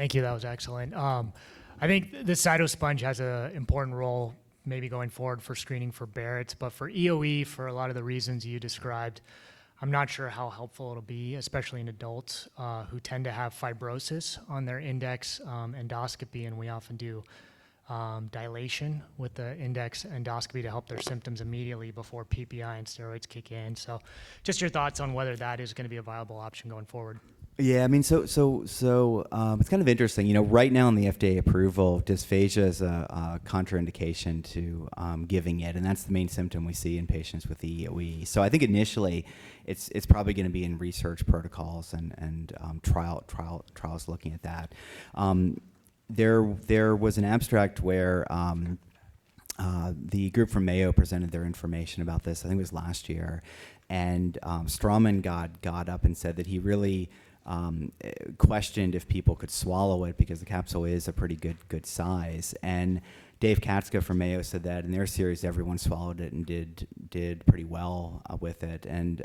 Thank you. That was excellent. I think the cytosponge has an important role maybe going forward for screening for Barrett's, but for EoE, for a lot of the reasons you described, I'm not sure how helpful it'll be, especially in adults who tend to have fibrosis on their index endoscopy, and we often do dilation with the index endoscopy to help their symptoms immediately before PPI and steroids kick in. So just your thoughts on whether that is going to be a viable option going forward. Yeah, I mean, so it's kind of interesting. You know, right now in the FDA approval, dysphagia is a contraindication to giving it, and that's the main symptom we see in patients with EoE. So I think initially, it's probably going to be in research protocols and trials looking at that. There was an abstract where the group from Mayo presented their information about this. I think it was last year, and Strawman got up and said that he really questioned if people could swallow it because the capsule is a pretty good size. And Dave Katzka from Mayo said that in their series, everyone swallowed it and did pretty well with it. And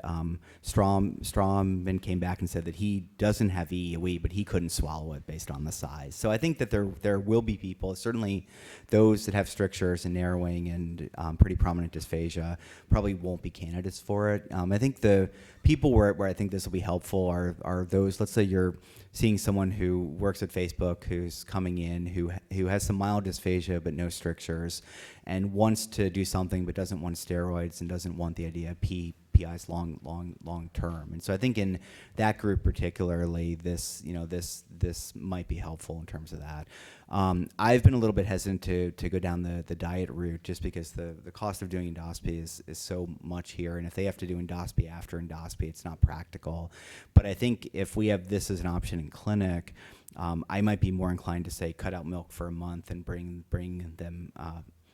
Strawman came back and said that he doesn't have EoE, but he couldn't swallow it based on the size. So I think that there will be people, certainly those that have strictures and narrowing and pretty prominent dysphagia probably won't be candidates for it. I think the people where I think this will be helpful are those, let's say you're seeing someone who works at Facebook who's coming in who has some mild dysphagia but no strictures and wants to do something but doesn't want steroids and doesn't want the idea of PIs long term. And so I think in that group particularly, this might be helpful in terms of that. I've been a little bit hesitant to go down the diet route just because the cost of doing endoscopy is so much here, and if they have to do endoscopy after endoscopy, it's not practical. But I think if we have this as an option in clinic, I might be more inclined to say cut out milk for a month and bring them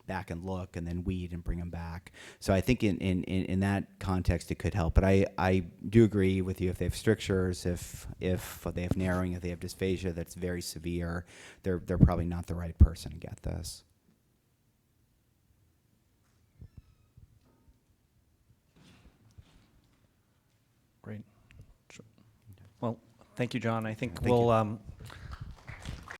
back and look, and then weed and bring them back. So I think in that context it could help. But I do agree with you, if they have strictures, if they have narrowing, if they have dysphagia that's very severe, they're probably not the right person to get this. Great. Well, thank you, John. I think Thank you.